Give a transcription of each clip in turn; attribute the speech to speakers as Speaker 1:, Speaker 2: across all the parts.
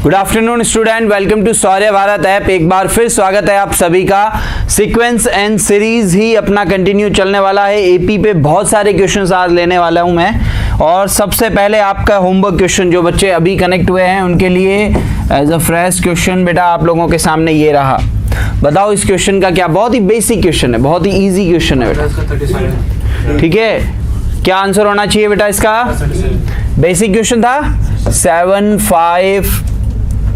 Speaker 1: Good afternoon student, welcome to Shaurya Bharat app. एक बार फिर स्वागत है आप सभी का। सीक्वेंस एंड सीरीज ही अपना कंटिन्यू चलने वाला है। एपी पे बहुत सारे क्वेश्चंस आज लेने वाला हूं मैं। और सबसे पहले आपका होमवर्क क्वेश्चन, जो बच्चे अभी कनेक्ट हुए हैं उनके लिए एज अ फ्रेश क्वेश्चन बेटा आप लोगों के सामने ये रहा। बताओ इस क्वेश्चन का क्या, बहुत ही बेसिक क्वेश्चन है, बहुत ही ईजी क्वेश्चन है बेटा। ठीक है, क्या आंसर होना चाहिए बेटा इसका? बेसिक क्वेश्चन था 7, 5,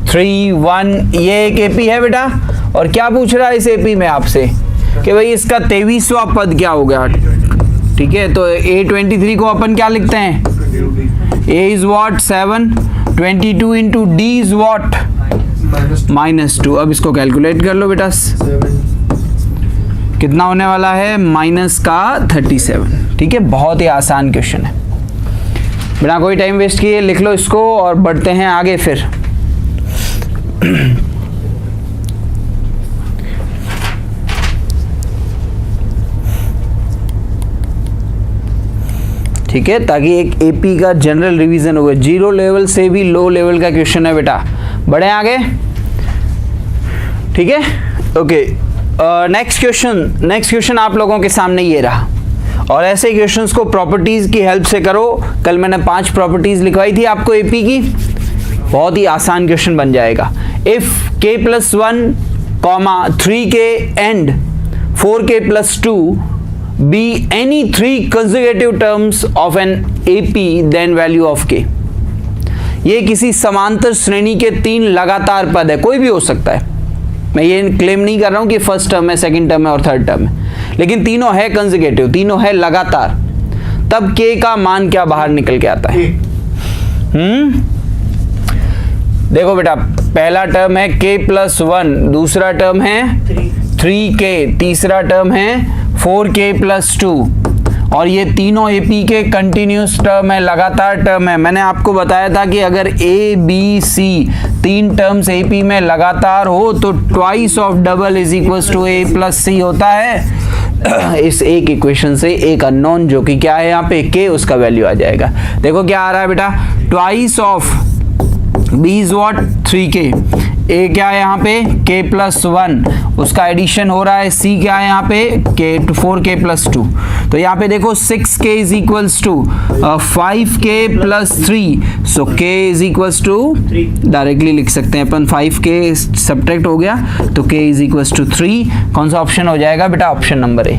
Speaker 1: 3, 1। ये एक एपी है बेटा। और क्या पूछ रहा है इस एपी में आपसे कि भाई इसका 23वां पद क्या हो गया। ठीक है, तो A23 को अपन क्या लिखते हैं? A is what 7, 22 into D is what -2। अब इसको कैलकुलेट कर लो बेटा, कितना होने वाला है? -37। ठीक है, बहुत ही आसान क्वेश्चन है। बिना कोई टाइम वेस्ट किए लिख लो इसको और बढ़ते हैं आगे फिर। ठीक है, ताकि एक एपी का जनरल रिवीजन हो। जीरो लेवल से भी लो लेवल का क्वेश्चन है बेटा। बढ़े आगे। ठीक है, ओके। नेक्स्ट क्वेश्चन आप लोगों के सामने ये रहा। और ऐसे क्वेश्चंस को प्रॉपर्टीज की हेल्प से करो। कल मैंने 5 प्रॉपर्टीज लिखवाई थी आपको एपी की, बहुत ही आसान क्वेश्चन बन जाएगा। If k+1, 3k and 4k+2 be any 3 consecutive terms of an AP, then value of k। ये किसी समांतर श्रेणी के 3 लगातार पद है, कोई भी हो सकता है। मैं ये क्लेम नहीं कर रहा हूं कि फर्स्ट टर्म है, सेकंड टर्म है और थर्ड टर्म है, लेकिन तीनों है कंसेक्यूटिव, तीनों है लगातार। तब k का मान क्या बाहर निकल के आता है? देखो बेटा, पहला टर्म है k+1, दूसरा टर्म है 3k, तीसरा टर्म है 4k+2 और ये तीनों एपी के कंटिन्यूस टर्म है, लगातार टर्म है। मैंने आपको बताया था कि अगर A B C 3 terms AP में लगातार हो तो twice of double is equals to a + c होता है। इस एक इक्वेशन से एक अननोन जो कि क्या है यहाँ पे k, उसका वैल्यू आ जाएगा। देखो क्या आ रहा है बेटा, twice of b is what 3k, a क्या है यहाँ पे k+1, उसका एडिशन हो रहा है c क्या है यहाँ पे 4k+2। तो यहाँ पे देखो 6k is equals to 5k+3, so k is equals to, directly लिख सकते हैं अपन, 5k सब्ट्रैक्ट हो गया तो k इज इक्वल्स टू 3। कौन सा ऑप्शन हो जाएगा बेटा? Option number A.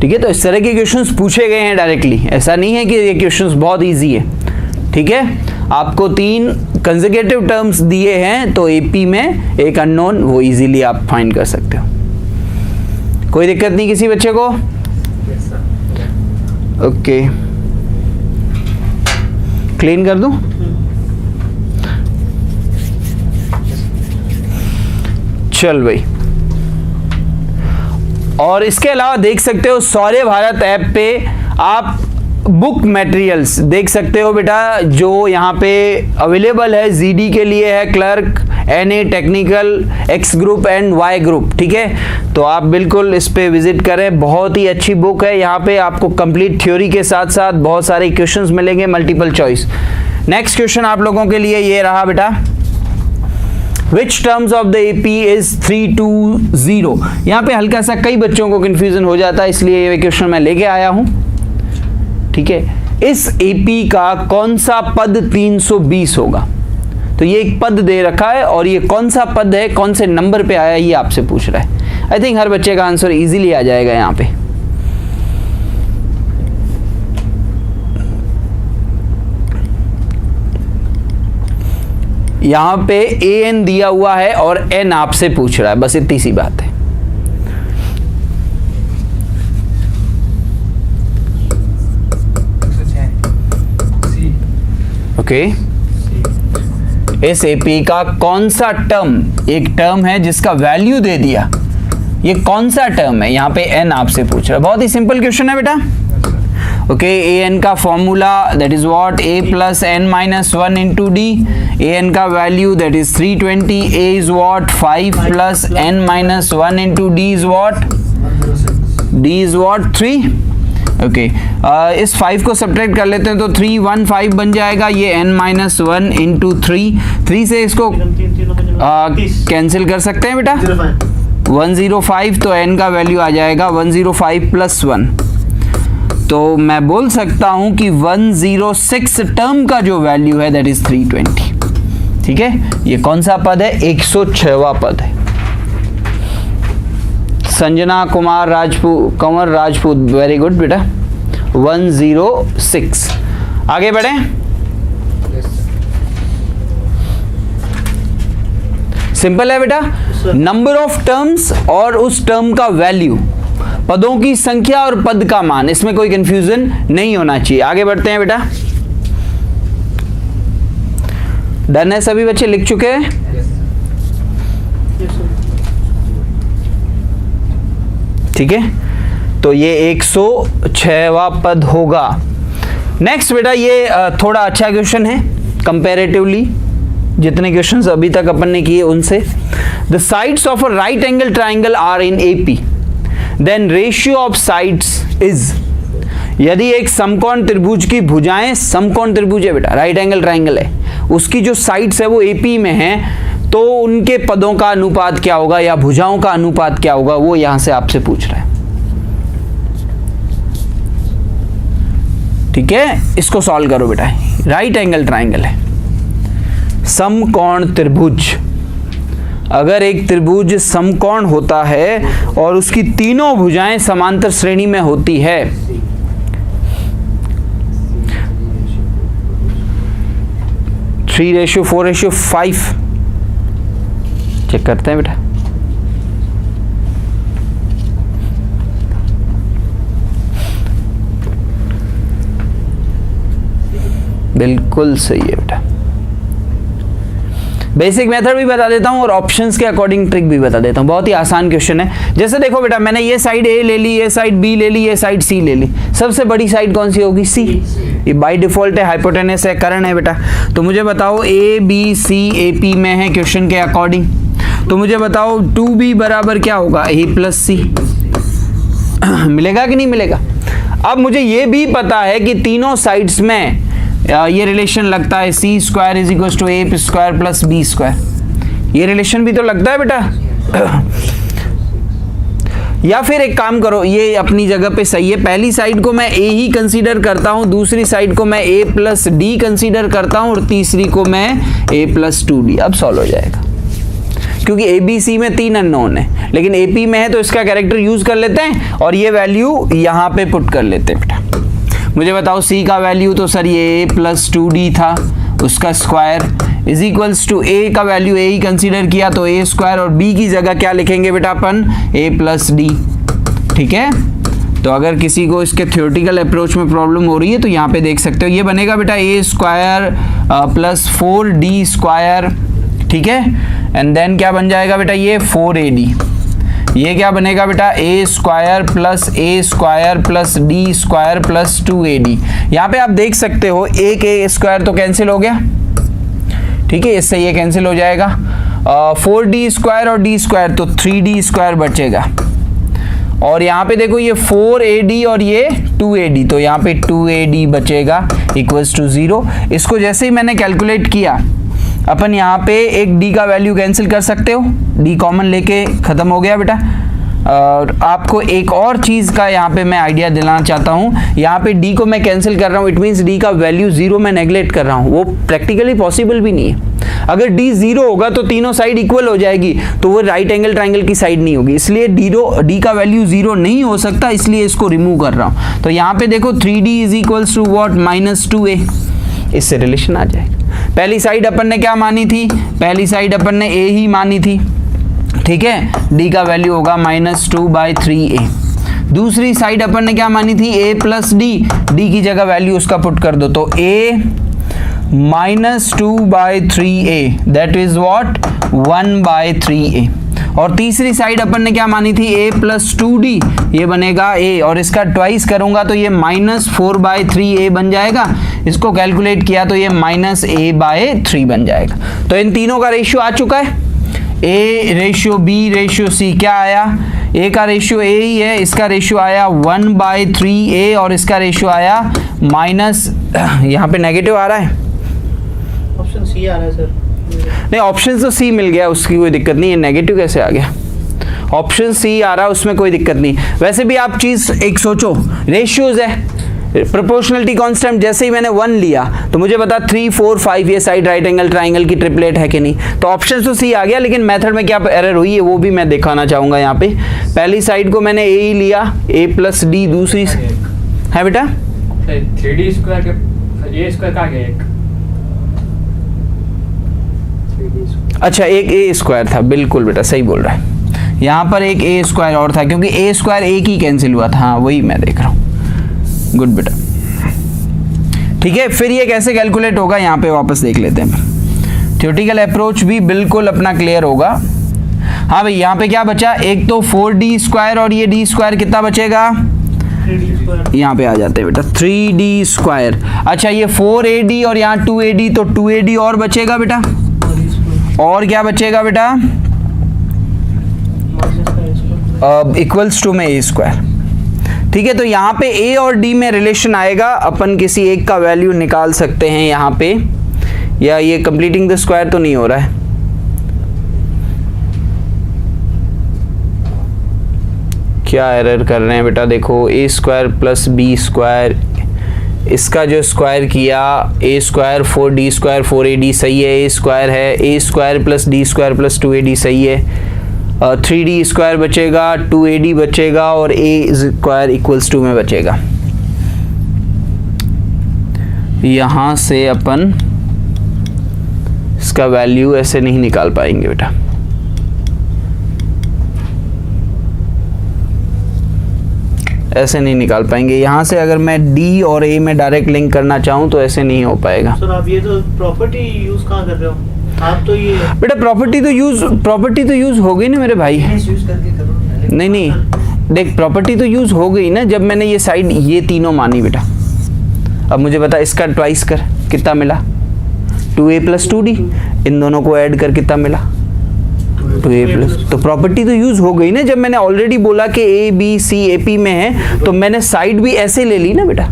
Speaker 1: ठीक है, तो इस तरह के क्वेश्चंस पूछे गए हैं डायरेक्टली, ऐसा नहीं है कि ये क्वेश्चंस बहुत इजी है। ठीक है, आपको 3 कंसेक्यूटिव टर्म्स दिए हैं तो एपी में एक अननोन वो इजीली आप फाइंड कर सकते हो। कोई दिक्कत नहीं किसी बच्चे को? ओके, क्लीन कर दूं? चल भाई। और इसके अलावा देख सकते हो सौर्य भारत ऐप पे आप बुक मटेरियल्स देख सकते हो बेटा, जो यहाँ पे अवेलेबल है। जीडी के लिए है clerk, NA, technical, X group and Y group. ठीक है, तो आप बिल्कुल इस पे विजिट करें, बहुत ही अच्छी बुक है। यहाँ पे आपको कंप्लीट थ्योरी के साथ साथ बहुत सारे क्वेश्चंस मिलेंगे, मल्टीपल चॉइस। नेक्स्ट क्वेश्चन आप लोगों के लिए ये रहा बेटा, Which terms of the AP is 320? यहाँ पे हल्का सा कई बच्चों को कंफ्यूजन हो जाता है, इसलिए ये क्वेश्चन मैं लेके आया हूं। ठीक है, इस AP का कौन सा पद 320 होगा? तो ये एक पद दे रखा है और ये कौन सा पद है, कौन से नंबर पे आया, ये आपसे पूछ रहा है। आई थिंक हर बच्चे का आंसर इजीली आ जाएगा यहाँ पे। यहाँ पे an दिया हुआ है और n आपसे पूछ रहा है, बस इतनी सी बात है। ओके, इस एपी का कौन सा टर्म, एक टर्म है जिसका वैल्यू दे दिया, ये कौन सा टर्म है? यहाँ पे n आपसे पूछ रहा है। बहुत ही सिंपल क्वेश्चन है बेटा। ओके, an का formula that is what a + n-1 into d। an का value that is 320, a is what 5 + n-1 into d is what, d is what 3। Okay इस 5 को सब्ट्रैक्ट कर लेते हैं तो 315 बन जाएगा, ये n-1 इंटू 3 से इसको कैंसिल कर सकते हैं बेटा, 105, तो n का वैल्यू आ जाएगा 105 प्लस 1, तो मैं बोल सकता हूं कि 106 टर्म का जो वैल्यू है दैट इज 320। ठीक है, ये कौन सा पद है, 106वां पद है। संजना कुमार राजपूत, कंवर राजपूत, वेरी गुड बेटा, 106। आगे बढ़े, सिंपल है बेटा, नंबर ऑफ टर्म्स और उस टर्म का वैल्यू, पदों की संख्या और पद का मान, इसमें कोई कंफ्यूजन नहीं होना चाहिए। आगे बढ़ते हैं बेटा, डन है सभी बच्चे, लिख चुके हैं? ठीक है, तो ये 106वां पद होगा। नेक्स्ट बेटा, ये थोड़ा अच्छा क्वेश्चन है कंपैरेटिवली जितने क्वेश्चंस अभी तक अपन ने किए उनसे। The sides of a right angle triangle are in AP, then ratio of sides is, यदि एक समकोण त्रिभुज की भुजाएं, समकोण त्रिभुज है बेटा, राइट एंगल ट्राइंगल है, उसकी जो साइड्स है वो एपी में है, तो उनके पदों का अनुपात क्या होगा या भुजाओं का अनुपात क्या होगा, वो यहां से आपसे पूछ रहा है। ठीक है, इसको सॉल्व करो बेटा, राइट एंगल ट्राइंगल है, समकोण त्रिभुज, अगर एक त्रिभुज समकोण होता है और उसकी तीनों भुजाएं समांतर श्रेणी में होती है, 3:4:5 चेक करते हैं बेटा, बिल्कुल सही है बेटा। बेसिक मेथड भी बता देता हूं और ऑप्शंस के अकॉर्डिंग ट्रिक भी बता देता हूं, बहुत ही आसान क्वेश्चन है। जैसे देखो बेटा, मैंने ये साइड ए ले ली, ये साइड बी ले ली, ये साइड सी ले ली, सबसे बड़ी साइड कौन सी होगी, सी, ये बाय डिफॉल्ट है, हाइपोटेनस है, कर्ण है बेटा। तो मुझे बताओ ए बी सी ए पी में है क्वेश्चन के अकॉर्डिंग, तो मुझे बताओ 2b बराबर क्या होगा, ए प्लस सी, मिलेगा कि नहीं मिलेगा। अब मुझे ये भी पता है कि तीनों साइड्स में ये रिलेशन लगता है, c square is equal to a square plus b square, ये रिलेशन भी तो लगता है बेटा। या फिर एक काम करो, ये अपनी जगह पे सही है, पहली साइड को मैं ए ही कंसीडर करता हूं, दूसरी साइड को मैं ए प्लस डी कंसीडर करता हूं और तीसरी को मैं ए प्लस 2d। अब सॉल्व हो जाएगा, क्योंकि ए बी सी में 3 अननोन है, लेकिन एपी में है तो इसका कैरेक्टर यूज कर लेते हैं और ये वैल्यू यहां पे पुट कर लेते हैं बेटा। मुझे बताओ सी का वैल्यू तो सर ये ए प्लस 2d था, उसका स्क्वायर इज इक्वल्स टू ए का वैल्यू ए ही कंसीडर किया तो ए स्क्वायर, और बी की जगह क्या लिखेंगे बेटा अपन, ए प्लस डी। ठीक है, तो अगर किसी को इसके थ्योरेटिकल अप्रोच में प्रॉब्लम हो रही है तो यहाँ पे देख सकते हो, ये बनेगा बेटा a square plus 4d square. ठीक है, एंड देन क्या बन जाएगा बेटा, ये 4ad, ये क्या बनेगा बेटा, a square plus d square plus 2ad। यहाँ पे आप देख सकते हो एक ए स्क्वायर तो कैंसिल हो गया, ठीक है, इससे ये कैंसिल हो जाएगा, 4d स्क्वायर और d स्क्वायर तो 3d स्क्वायर बचेगा, और यहाँ पे देखो ये 4ad और ये 2ad, तो यहाँ पे 2ad बचेगा इक्वल्स टू 0। इसको जैसे ही मैंने कैलकुलेट किया, अपन यहाँ पे एक d का वैल्यू कैंसिल कर सकते हो, d कॉमन लेके खत्म हो गया बेटा। और आपको एक और चीज़ का यहाँ पे मैं आइडिया दिलाना चाहता हूँ, यहाँ पे d को मैं कैंसिल कर रहा हूँ, इट मीन्स d का वैल्यू 0 में नेगलेक्ट कर रहा हूँ, वो प्रैक्टिकली पॉसिबल भी नहीं है। अगर d 0 होगा तो तीनों साइड इक्वल हो जाएगी, तो वो राइट एंगल ट्राइंगल की साइड नहीं होगी, इसलिए d का वैल्यू 0 नहीं हो सकता, इसलिए इसको रिमूव कर रहा हूँ। तो यहाँ पे देखो 3d is equals to what, -2a, इससे रिलेशन आ जाएगा। पहली साइड अपन ने क्या मानी थी, पहली साइड अपन ने a ही मानी थी, ठीक है, d का वैल्यू होगा -2/3a। दूसरी साइड अपन ने क्या मानी थी, a प्लस d की जगह वैल्यू उसका पुट कर दो, तो a -2/3a that is what 1/3a। और तीसरी साइड अपन ने क्या मानी थी, a प्लस 2d, ये बनेगा a, और इसका ट्वाइस करूंगा तो ये -4/3a बन जाएगा, इसको कैलकुलेट किया तो ये -a/3 बन जाएगा। तो इन तीनों का रेशियो आ चुका है, a ratio b ratio c क्या आया, ए का रेशियो ए ही है, इसका रेशियो आया 1/3a और इसका रेशियो आया माइनस, यहाँ पे नेगेटिव आ रहा है,
Speaker 2: ऑप्शन सी आ रहा है सर।
Speaker 1: नहीं ऑप्शन तो सी मिल गया, उसकी कोई दिक्कत नहीं है, नेगेटिव कैसे आ गया, ऑप्शन सी आ रहा है उसमें कोई दिक्कत नहीं। वैसे भी आप चीज एक सोचो, रेशियोज है, प्रोपोर्शनलिटी कांस्टेंट, जैसे ही मैंने 1 लिया तो मुझे बता 3 4 5 ये साइड राइट एंगल ट्राइंगल की ट्रिपलेट है कि नहीं, तो ऑप्शन तो सी आ गया, लेकिन मेथड में क्या एरर हुई है वो भी मैं दिखाना चाहूंगा। यहाँ पे पहली साइड को मैंने ए ही लिया, a + d, दूसरी है बेटा
Speaker 3: 3d स्क्वायर के a स्क्वायर का आगे एक,
Speaker 1: अच्छा एक ए स्क्वायर था, बिल्कुल बेटा सही बोल रहा है, यहाँ पर एक ए स्क्वायर और था क्योंकि ए स्क्वायर एक ही कैंसिल हुआ था, हाँ वही मैं देख रहा हूँ, गुड बेटा। ठीक है, फिर ये कैसे कैलकुलेट होगा यहाँ पे वापस देख लेते हैं, थ्योरेटिकल अप्रोच भी बिल्कुल अपना क्लियर होगा। हाँ भाई यहाँ पे क्या बचा, एक तो 4d स्क्वायर और ये d स्क्वायर कितना बचेगा,
Speaker 2: 3d स्क्वायर,
Speaker 1: यहाँ पे आ जाते हैं बेटा 3d स्क्वायर। अच्छा ये 4ad और यहाँ 2ad, तो 2ad और बचेगा बेटा, और क्या बचेगा बेटा, इक्वल्स टू में a स्क्वायर। ठीक है, तो यहाँ पे a और d में रिलेशन आएगा, अपन किसी एक का वैल्यू निकाल सकते हैं यहाँ पे, या ये कंप्लीटिंग द स्क्वायर तो नहीं हो रहा है, क्या एरर कर रहे हैं बेटा, देखो a square plus b square, इसका जो स्क्वायर किया a square 4d square 4ad सही है, a स्क्वायर है, a square plus d square plus 2ad सही है, 3d स्क्वायर बचेगा, 2ad बचेगा और a स्क्वायर इक्वल्स टू में बचेगा। यहाँ से अपन इसका वैल्यू ऐसे नहीं निकाल पाएंगे बेटा, ऐसे नहीं निकाल पाएंगे। यहाँ से अगर मैं d और a में डायरेक्ट लिंक करना चाहूँ तो ऐसे नहीं हो पाएगा।
Speaker 2: सर आप ये तो प्रॉपर्टी यूज कहाँ कर रहे हो आप, तो ये
Speaker 1: बेटा प्रॉपर्टी तो यूज हो गई ना मेरे भाई,
Speaker 2: यूज करके करो।
Speaker 1: नहीं देख प्रॉपर्टी तो यूज हो गई ना, जब मैंने ये साइड ये तीनों मानी बेटा। अब मुझे बता इसका ट्वाइस कर कितना मिला, 2a + 2d, इन दोनों को ऐड कर कितना मिला 2a+, तो प्रॉपर्टी तो यूज हो गई ना, जब मैंने ऑलरेडी बोला कि a b c AP में है तो मैंने साइड भी ऐसे ले ली ना बेटा।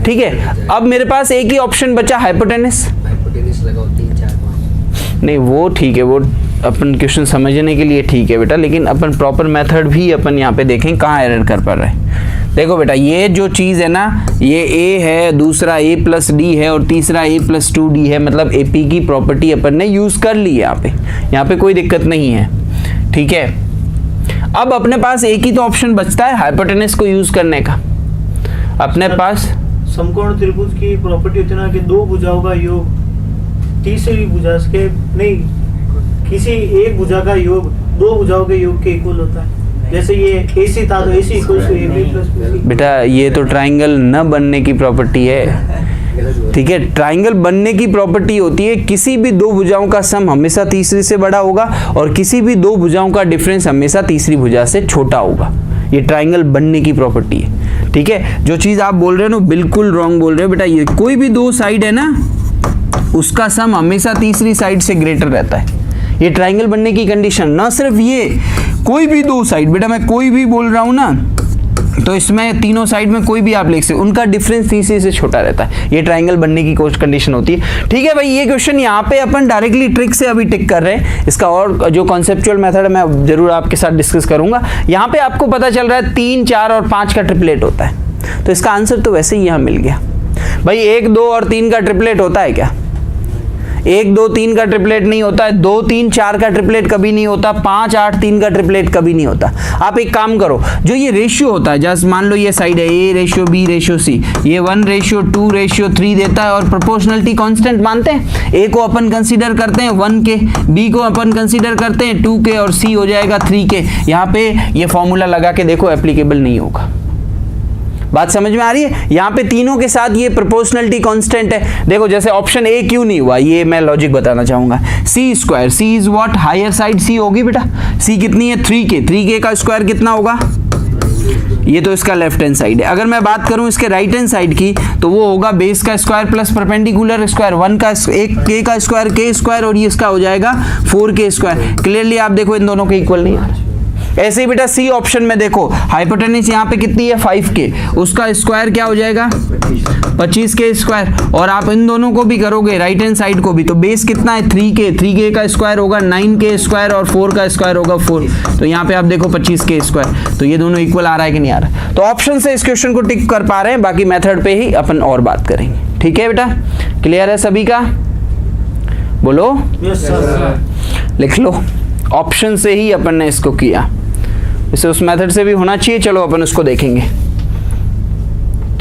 Speaker 1: ठीक है, अब मेरे पास एक ही ऑप्शन बचा, हाइपोटेनस
Speaker 4: लगाओ 3 4 5,
Speaker 1: नहीं वो ठीक है, वो अपन क्वेश्चन समझने के लिए ठीक है बेटा, लेकिन अपन प्रॉपर मेथड भी अपन यहाँ पे देखें कहाँ एरर कर पा रहे हैं। देखो बेटा ये जो चीज़ है ना, ये a है, दूसरा a + d है और तीसरा a + 2d है, मतलब AP की प्रॉपर्टी अपन ने यूज़ कर ली है यहाँ पे कोई दिक्कत नहीं है। ठीक है, अब अपने पास एक ही तो ऑप्शन बचता है हाइपोटेनस को यूज़ करने का। अपने पास
Speaker 2: समकोण त्रिभुज की प्रॉपर्टी होती है ना कि दो भुजाओं का योग तीसरी भुजा के नहीं, किसी एक भुजा का योग दो भुजाओं के योग के इक्वल होता है। जैसे ये AC था तो AC equals to AB plus BC।
Speaker 1: बेटा ये तो ट्राइंगल न बनने की प्रॉपर्टी है। ठीक है, ट्राइंगल बनने की प्रॉपर्टी होती है किसी भी दो भुजाओं का सम हमेशा तीसरी से बड़ा होगा और किसी भी दो भुजाओं का डिफरेंस हमेशा तीसरी भुजा से छोटा होगा। ये ट्राइंगल बनने की प्रॉपर्टी है। ठीक है, जो चीज़ आप बोल रहे हो ना बिल्कुल रॉन्ग बोल रहे हो बेटा। ये कोई भी दो साइड है ना उसका सम हमेशा तीसरी साइड से ग्रेटर रहता है। ये ट्राइंगल बनने की कंडीशन, ना सिर्फ ये, कोई भी दो साइड, बेटा मैं कोई भी बोल रहा हूँ ना तो इसमें तीनों साइड में कोई भी आप लिख सकते, उनका डिफरेंस तीसरे से छोटा रहता है। ये ट्राइंगल बनने की कंडीशन होती है। ठीक है भाई, ये क्वेश्चन यहाँ पे अपन डायरेक्टली ट्रिक से अभी टिक कर रहे हैं। इसका और जो कॉन्सेप्चुअल मेथड है मैं जरूर आपके साथ डिस्कस करूंगा। यहाँ पे आपको पता चल रहा है 3, 4 और 5 का ट्रिपलेट होता है, तो इसका आंसर तो वैसे ही यहाँ मिल गया। भाई 1, 2 और 3 का ट्रिपलेट होता है क्या? 1, 2, 3 का ट्रिपलेट नहीं होता है। 2, 3, 4 का ट्रिपलेट कभी नहीं होता। 5, 8, 3 का ट्रिपलेट कभी नहीं होता। आप एक काम करो, जो ये रेशियो होता है, जैसे मान लो ये साइड है A/B/C, ये 1/2/3 देता है और प्रोपोर्शनलिटी कांस्टेंट मानते हैं। A को अपन कंसीडर करते हैं 1 के, B को अपन कंसीडर करते हैं 2 के और C हो जाएगा 3 के। यहाँ पे ये फॉर्मूला लगा के देखो, एप्लीकेबल नहीं होगा। बात समझ में आ रही है? यहाँ पे तीनों के साथ ये प्रोपोर्शनलिटी कांस्टेंट है। देखो जैसे ऑप्शन ए क्यों नहीं हुआ, ये मैं लॉजिक बताना चाहूंगा। C² C is what, higher side C होगी बेटा। C कितनी है? 3K का स्क्वायर कितना होगा? ये तो इसका लेफ्ट हैंड साइड है। अगर मैं बात करूं इसके राइट हैंड साइड की तो वो होगा बेस का स्क्वायर प्लस परपेंडिकुलर स्क्वायर, 1 का 1K का स्क्वायर K² और ये इसका हो जाएगा 4K²। क्लियरली आप देखो इन दोनों के इक्वल नहीं आ रहा। ऐसे ही बेटा सी ऑप्शन में देखो, हाइपोटेन्यूज यहाँ पे कितनी है 5k, उसका स्क्वायर क्या हो जाएगा 25k स्क्वायर, और आप इन दोनों को भी करोगे राइट हैंड साइड को भी, तो बेस कितना है 3k का स्क्वायर होगा 9k स्क्वायर और 4 का स्क्वायर होगा 4, तो यहाँ पे आप देखो 25k स्क्वायर, तो ये दोनों इक्वल आ रहा है कि नहीं आ रहा है। तो ऑप्शन से इस क्वेश्चन को टिक कर पा रहे हैं, बाकी मेथड पे ही अपन और बात करेंगे। ठीक है बेटा, क्लियर है सभी का? बोलो
Speaker 2: यस सर।
Speaker 1: लिख लो, ऑप्शन से ही अपन ने इसको किया, इसे उस मेथड से भी होना चाहिए, चलो अपन उसको देखेंगे।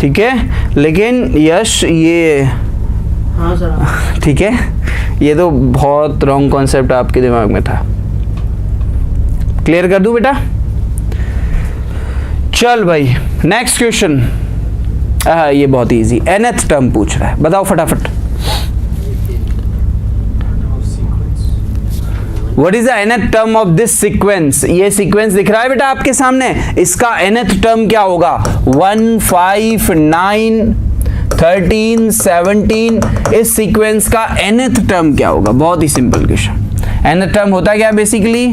Speaker 1: ठीक है, लेकिन यश ये
Speaker 2: हाँ सर।
Speaker 1: ठीक है, ये तो बहुत रॉन्ग कॉन्सेप्ट आपके दिमाग में था, क्लियर कर दूं बेटा? चल भाई नेक्स्ट क्वेश्चन, ये बहुत इजी, nth टर्म पूछ रहा है, बताओ फटाफट। What is the nth term of this sequence? ये सीक्वेंस दिख रहा है बेटा आपके सामने, इसका nth टर्म क्या होगा? 1, 5, 9, 13, 17, इस सीक्वेंस का nth टर्म क्या होगा? बहुत ही सिंपल क्वेश्चन। nth टर्म होता क्या बेसिकली?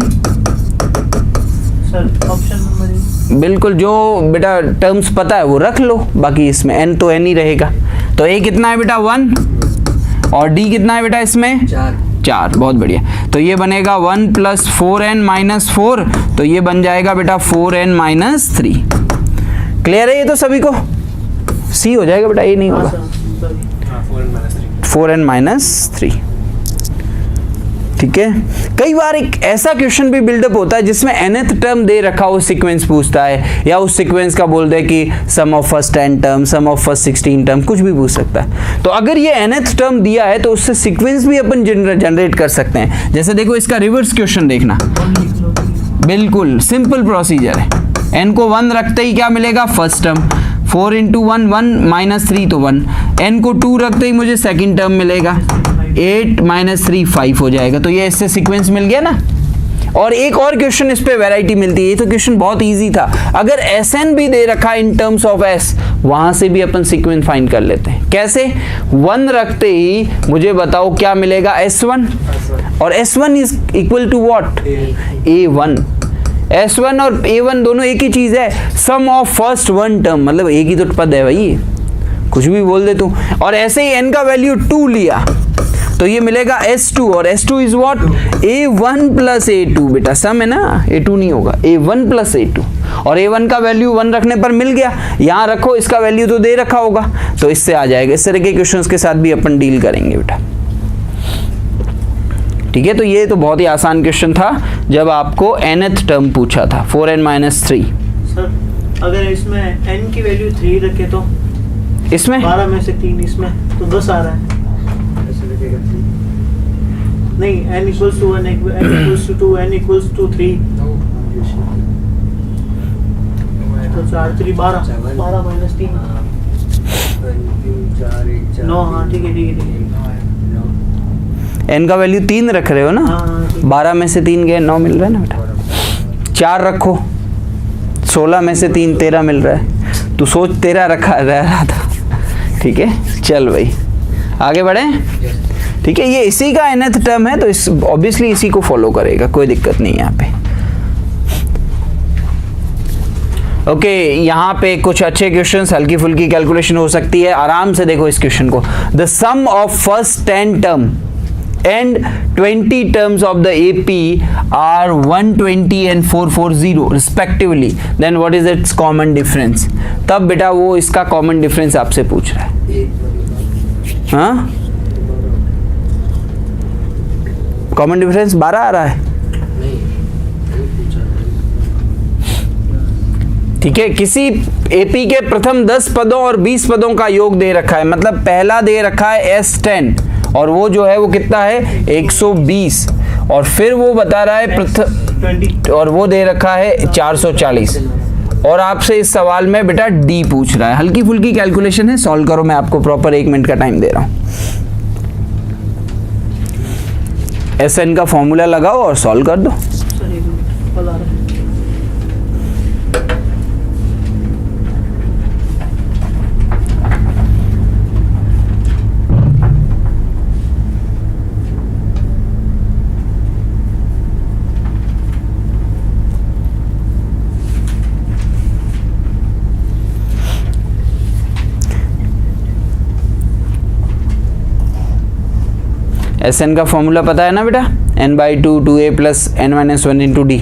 Speaker 2: सर ऑप्शन नंबर
Speaker 1: बिल्कुल, जो बेटा टर्म्स पता है वो रख लो, बाकी इसमें n तो n ही रहेगा। तो a कितना है बेटा 1, और d कितना है बेटा इसमें 4, बहुत बढ़िया। तो ये बनेगा 1 + 4n - 4, तो ये बन जाएगा बेटा 4n - 3। क्लियर है ये तो सभी को? सी हो जाएगा बेटा, ये नहीं होगा, 4n - 3। ठीक है, कई बार एक ऐसा क्वेश्चन भी बिल्डअप होता है जिसमें nth टर्म दे रखा हो, सीक्वेंस पूछता है, या उस सीक्वेंस का बोल दे कि sum of first 10 term, sum of first 16 term, कुछ भी पूछ सकता है। तो अगर ये nth टर्म दिया है तो उससे सीक्वेंस भी अपन जनरेट कर सकते हैं। जैसे देखो इसका रिवर्स क्वेश्चन देखना, बिल्कुल सिंपल प्रोसीजर है। n को 1 रखते ही क्या मिलेगा? फर्स्ट टर्म, 4 × 1 1 - 3 तो 1, n को 2 रखते ही मुझे सेकंड टर्म मिलेगा, 8 - 3 5 हो जाएगा। तो ये इससे सीक्वेंस मिल गया ना। और एक और क्वेश्चन इस पे वैरायटी मिलती है, ये तो क्वेश्चन बहुत इजी था। अगर Sn भी दे रखा इन टर्म्स ऑफ S, वहां से भी अपन सीक्वेंस फाइंड कर लेते हैं। कैसे? 1 रखते ही मुझे बताओ क्या मिलेगा? S1, और S1 is equal to what? A1। S1 और A1 दोनों एक ही चीज है, सम ऑफ फर्स्ट 1 टर्म, मतलब एक ही तो पद है भाई, कुछ भी बोल दे तू। और ऐसे ही n का वैल्यू 2 लिया तो ये मिलेगा S2, और S2 is what? A1 + A2, बेटा सम है ना, A2 नहीं होगा, A1 + A2, और A1 का वैल्यू 1 रखने पर मिल गया, यहाँ रखो, इसका वैल्यू तो दे रखा होगा, तो इससे आ जाएगा। इस तरह के क्वेश्चंस के साथ भी अपन डील करेंगे बेटा। ठीक है, तो ये तो बहुत ही आसान क्वेश्चन था जब आपको nth टर्म पूछा था, 4n - 3।
Speaker 2: सर अगर इसमें n की वैल्यू 3 रखे तो
Speaker 1: इसमें
Speaker 2: 12 में से 3, इसमें तो 10 आ रहा है। नहीं, n = 1, n = 2, n = 3, तो 4 3 12 - 3 9। हाँ ठीक है, ठीक है।
Speaker 1: n का वैल्यू 3 रख रहे हो ना,
Speaker 2: हाँ, ठीक।
Speaker 1: 12 में से 3 गए 9 मिल रहा है ना बेटा। 4 रखो, 16 में से 3 13 मिल रहा है, तू सोच 13 रखा रहा था। ठीक है, चल भाई आगे बढ़े। ठीक है, ये इसी का nth टर्म है, तो इस ऑब्वियसली इसी को फॉलो करेगा, कोई दिक्कत नहीं है यहाँ पे। ओके, यहाँ पे कुछ अच्छे क्वेश्चंस, हल्की फुल्की कैलकुलेशन हो सकती है, आराम से देखो इस क्वेश्चन को। The sum of first 10 term and 20 terms of the AP are 120 and 440 respectively, then what is its common difference? तब बेटा वो इसका common difference आपसे पूछ रहा है। हाँ, common difference 12 आ रहा है। ठीक है, किसी AP के प्रथम 10 पदों और 20 पदों का योग दे रखा है, मतलब पहला दे रखा है S10 और वो जो है वो कितना है 120, और फिर वो बता रहा है प्रथम, और वो दे रखा है 440, और आपसे इस सवाल में बेटा D पूछ रहा है। हल्की फुल्की कैलकुलेशन है, सॉल्व करो, मैं आपको प्रॉपर 1 मिनट का टाइम दे रहा हूँ। SN का फॉर्मूला लगाओ और सॉल्व कर दो। एस एन का फॉर्मूला पता है ना बेटा, n/2 2a plus n-1 into D.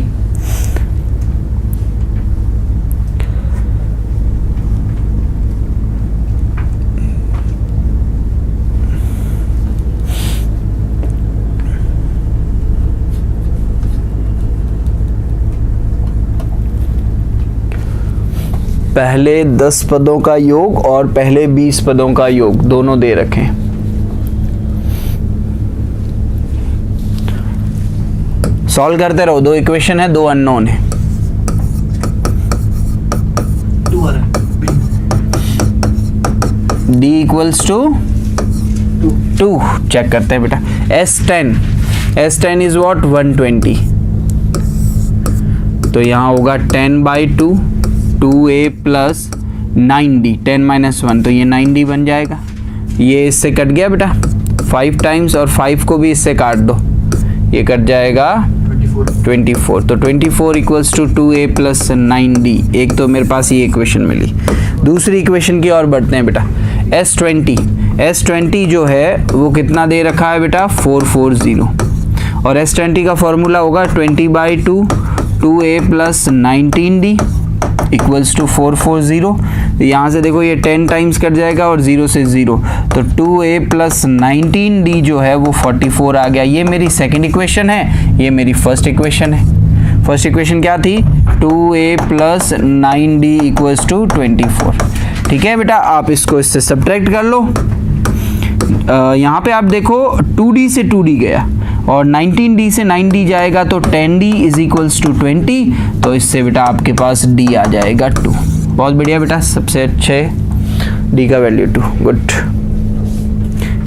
Speaker 1: पहले 10 पदों का योग और पहले 20 पदों का योग दोनों दे रखें। सॉल्व करते रहो, 2 इक्वेशन है, 2 अननोन है।
Speaker 2: 2 आ रहा है,
Speaker 1: d इक्वल्स टू 2 चेक करते हैं बेटा। S10 इज व्हाट 120, तो यहाँ होगा 10/2 2a प्लस 9d 10-1, तो ये 9d बन जाएगा। ये इससे कट गया बेटा 5 टाइम्स, और 5 को भी इससे काट दो, ये कट जाएगा 24। तो 24 equals to 2a plus 9d। एक तो मेरे पास ये इक्वेशन मिली। दूसरी इक्वेशन की ओर बढ़ते हैं बेटा। S20 जो है वो कितना दे रखा है बेटा 440, और S20 का फॉर्मूला होगा 20/2 2a plus 19d equals to 440। यहाँ से देखो ये 10 टाइम्स कट जाएगा और 0 से 0, तो 2a प्लस 19d जो है वो 44 आ गया। ये मेरी सेकंड इक्वेशन है, ये मेरी फर्स्ट इक्वेशन है। फर्स्ट इक्वेशन क्या थी 2a plus 9d equals to 24। ठीक है बेटा, आप इसको इससे सब्ट्रैक्ट कर लो। यहाँ पे आप देखो 2d से 2d गया और 19d से 9d जाएगा, तो 10d इज इक्वल्स टू 20, तो इससे बेटा आपके पास d आ जाएगा 2। बहुत बढ़िया बेटा, सबसे अच्छे d का वैल्यू 2। गुड,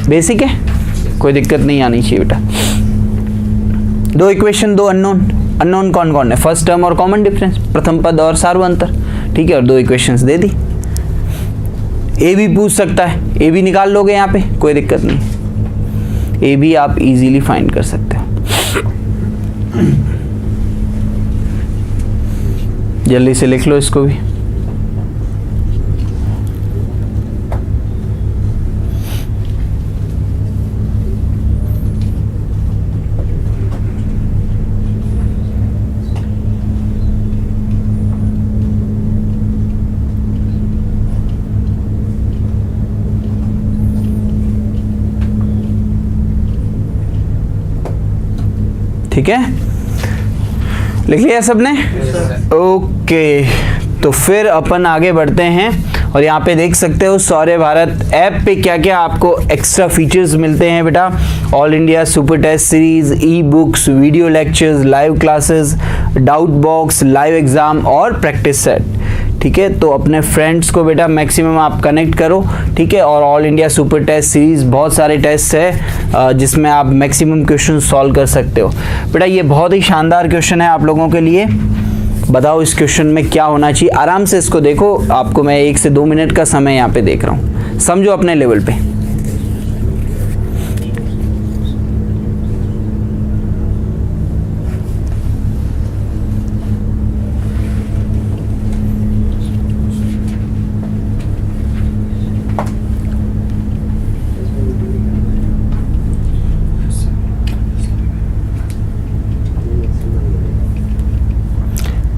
Speaker 1: बेसिक है, कोई दिक्कत नहीं आनी चाहिए बेटा। 2 इक्वेशन 2 अननोन कौन कौन है, फर्स्ट टर्म और कॉमन डिफरेंस, प्रथम पद और सार्वंतर। ठीक है, और 2 इक्वेशंस दे दी। ए भी पूछ सकता है, ए भी निकाल लोगे यहाँ पे, कोई दिक्कत नहीं, ए भी आप इजीली फाइंड कर सकते हो। जल्दी से लिख लो इसको भी। ठीक है, लिख लिया सबने? ओके, तो फिर अपन आगे बढ़ते हैं, और यहाँ पे देख सकते हो सौर्य भारत ऐप पे क्या क्या आपको एक्स्ट्रा फीचर्स मिलते हैं बेटा। All India super test series, e books, video lectures, live classes, doubt box, live exam और प्रैक्टिस सेट। ठीक है, तो अपने फ्रेंड्स को बेटा मैक्सिमम आप कनेक्ट करो। ठीक है, और all India super test series बहुत सारे टेस्ट है जिसमें आप मैक्सिमम क्वेश्चन सॉल्व कर सकते हो बेटा। ये बहुत ही शानदार क्वेश्चन है आप लोगों के लिए। बताओ इस क्वेश्चन में क्या होना चाहिए, आराम से इसको देखो। आपको मैं 1 से 2 मिनट का समय यहाँ पे देख रहा हूँ, समझो अपने लेवल पे।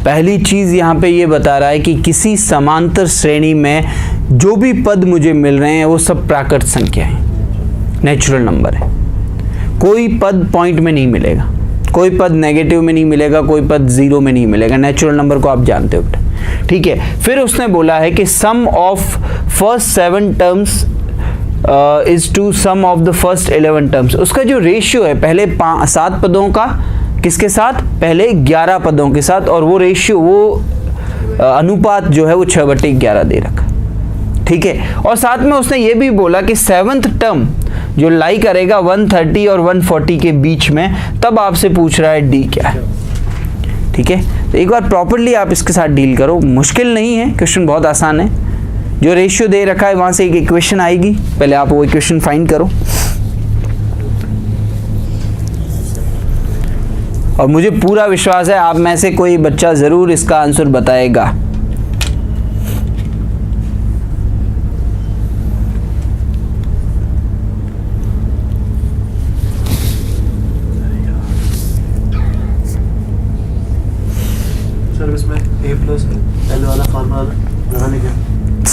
Speaker 1: पहली चीज यहाँ पे ये बता रहा है कि किसी समांतर श्रेणी में जो भी पद मुझे मिल रहे हैं वो सब प्राकृत संख्या है, नेचुरल नंबर है। कोई पद पॉइंट में नहीं मिलेगा, कोई पद नेगेटिव में नहीं मिलेगा, कोई पद 0 में नहीं मिलेगा। नेचुरल नंबर को आप जानते हो बेटा। ठीक है, फिर उसने बोला है कि sum of first 7 terms is to sum of the first 11 terms. उसका जो रेशियो है पहले 7 पदों का किसके साथ, पहले 11 पदों के साथ, और वो रेशियो, वो अनुपात जो है वो 6/11 दे रखा। ठीक है, और साथ में उसने ये भी बोला कि 7th टर्म जो लाई करेगा 130 और 140 के बीच में, तब आपसे पूछ रहा है डी क्या है। ठीक है, तो एक बार प्रॉपर्ली आप इसके साथ डील करो, मुश्किल नहीं है, क्वेश्चन बहुत आसान है। जो रेशियो दे रखा है वहां से एक इक्वेशन आएगी, पहले आप वो इक्वेशन फाइंड करो। और मुझे पूरा विश्वास है आप में से कोई बच्चा जरूर इसका आंसर बताएगा।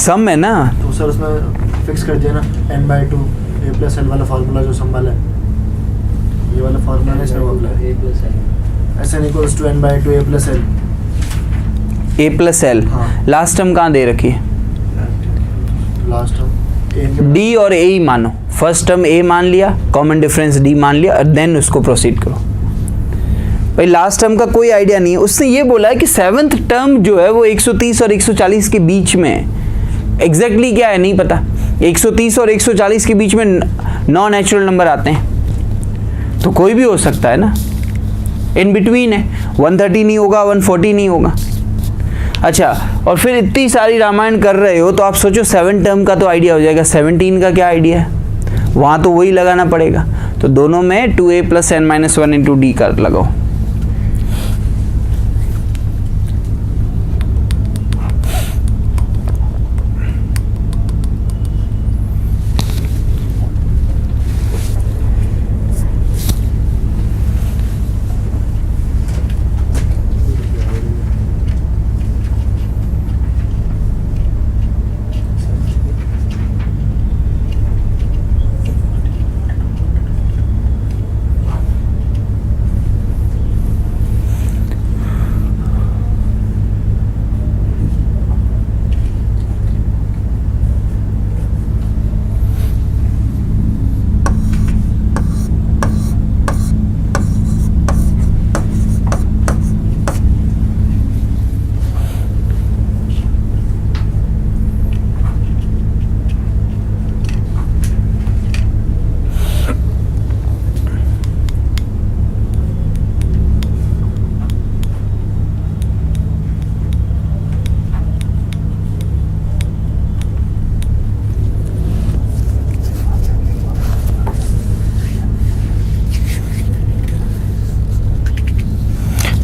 Speaker 1: सम है ना,
Speaker 5: तो सर उसमें फिक्स कर दिया ना n/2 a प्लस एल वाला फार्मूला जो सम वाला है, ये वाला फार्मूला है, इसमें वो apply
Speaker 4: A plus L.
Speaker 5: SN equals to n/2 a plus L.
Speaker 1: A plus L.
Speaker 5: हाँ।
Speaker 1: लास्ट टर्म कहाँ दे रखी है?
Speaker 5: लास्ट टर्म
Speaker 1: डी और ए ही मानो, फर्स्ट टर्म ए मान लिया, कॉमन डिफरेंस डी मान लिया, और देन उसको प्रोसीड करो। भाई लास्ट टर्म का कोई आइडिया नहीं है। उसने ये बोला है कि सेवंथ टर्म जो है वो 130 और 140 के बीच में है। एग्जैक्टली क्या है नहीं पता। 130 और 140 के बीच में नॉन नेचुरल नंबर आते हैं, तो कोई भी हो सकता है ना, इन बिटवीन है। 130 नहीं होगा, 140 नहीं होगा। अच्छा, और फिर इतनी सारी रामायण कर रहे हो तो आप सोचो 7 टर्म का तो आइडिया हो जाएगा, 17 का क्या आइडिया है? वहाँ तो वही लगाना पड़ेगा। तो दोनों में 2a + n-1 इंटू डी कर लगाओ।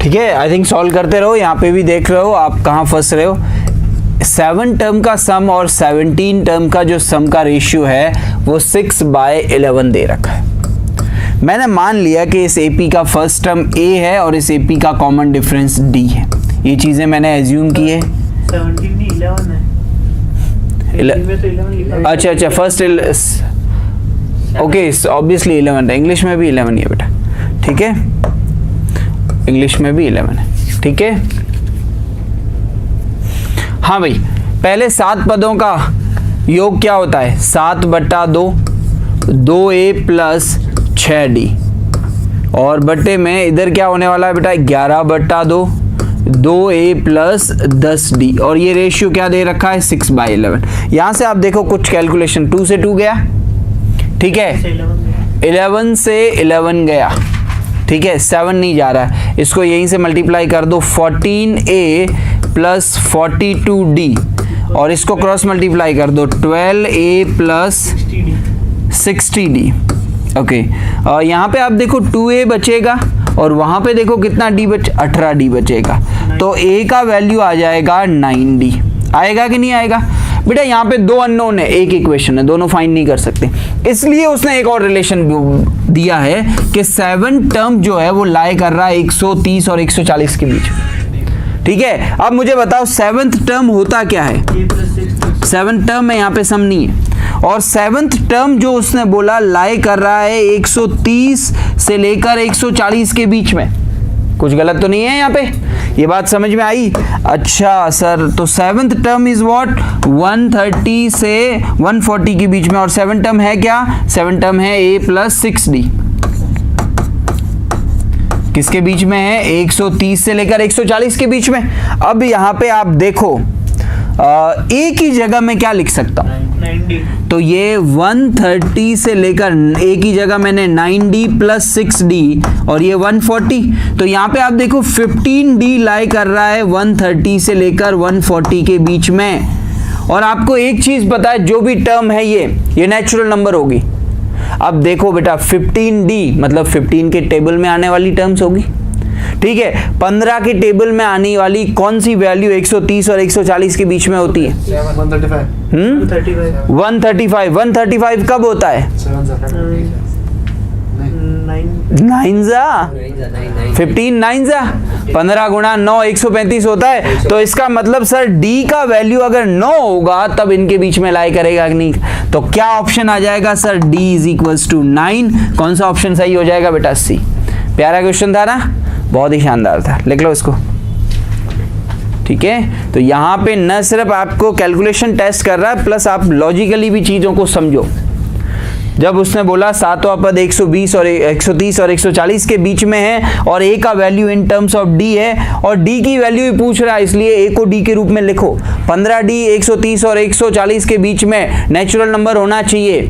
Speaker 1: ठीक है, आई थिंक सॉल्व करते रहो। यहाँ पे भी देख रहे हो आप कहाँ फंस रहे हो। 7 टर्म का सम और 17 टर्म का जो सम का रेशियो है वो 6/11 दे रखा है। मैंने मान लिया कि इस एपी का फर्स्ट टर्म ए है और इस एपी का कॉमन डिफरेंस डी है। ये चीजें मैंने एज्यूम की है।
Speaker 2: 17 नहीं 11 है। में तो 11 लिखा है।
Speaker 1: अच्छा, फर्स्ट ओके, ऑब्वियसली 11 है। इंग्लिश में भी 11 ही है बेटा, ठीक है, इंग्लिश में भी 11 है, ठीक है। हाँ भाई, पहले 7 पदों का योग क्या होता है? 7/2, 2a + 6d, और बट्टे में इधर क्या होने वाला है बेटा? 11/2, 2a + 10d, और ये रेशियो क्या दे रखा है? 6/11। यहां से आप देखो कुछ कैलकुलेशन, 2 से 2 गया, ठीक है, 11 से 11 गया, ठीक है, 7 नहीं जा रहा है। इसको यहीं से मल्टीप्लाई कर दो, 14a + 42d, और इसको क्रॉस मल्टीप्लाई कर दो, 12a + 60d। ओके, और यहाँ पे आप देखो 2a बचेगा, और वहाँ पे देखो कितना d 18d बचेगा। तो a का वैल्यू आ जाएगा 9d। आएगा कि नहीं आएगा? बेटा यहाँ पे 2 अननोन है, एक इक्वेशन है, दोनों फाइंड नहीं कर सकते, इसलिए उसने एक और रिलेशन दिया है कि 7 टर्म जो है वो लाई कर रहा है 130 और 140 के बीच में। ठीक है, अब मुझे बताओ 7th टर्म होता क्या है? 7 टर्म है, यहाँ पे सम नहीं है, और 7th टर्म जो उसने बोला लाई कर रहा है 130 से लेकर 140 के बीच में। कुछ गलत तो नहीं है यहाँ पे? ये बात समझ में आई? अच्छा सर, तो 7th टर्म इज व्हाट? 130 से 140 के बीच में, और 7 टर्म है क्या? 7 टर्म है a + 6d। किसके बीच में है? 130 से लेकर 140 के बीच में। अब यहाँ पे आप देखो a की जगह में क्या लिख सकता हूँ?
Speaker 2: 90।
Speaker 1: तो ये 130 से लेकर a की जगह मैंने 9d + 6d, और ये 140। तो यहाँ पे आप देखो 15d लाई कर रहा है 130 से लेकर 140 के बीच में। और आपको एक चीज पता है, जो भी टर्म है ये नेचुरल नंबर होगी। अब देखो बेटा 15d मतलब 15 के टेबल में आने वाली टर्म्स होगी, ठीक है। 15 के टेबल में आने वाली कौन सी वैल्यू 130 और 140 के बीच में होती है?
Speaker 5: 135
Speaker 1: 135 कब होता है?
Speaker 5: 7 नहीं
Speaker 1: 9 जा 15 9 जा 15 गुणा 9 135 होता है। तो इसका मतलब सर डी का वैल्यू अगर 9 होगा तब इनके बीच में लाई करेगा कि नहीं। तो क्या ऑप्शन आ जाएगा sir, D is equals to 9। कौन सा ऑप्शन सही हो जाएगा बेटा, सी। प्यारा क्वेश्चन था ना, बहुत ही शानदार था, लिख लो इसको। ठीक है, तो यहाँ पे न सिर्फ आपको कैलकुलेशन टेस्ट कर रहा है, प्लस आप लॉजिकली भी चीज़ों को समझो। जब उसने बोला सातवां पद 120 और 130 और 140 के बीच में है और ए का value in terms of D है और डी की वैल्यू भी पूछ रहा है, इसलिए ए को डी के रूप में लिखो। 15D 130 और 140 के बीच में नेचुरल नंबर होना चाहिए,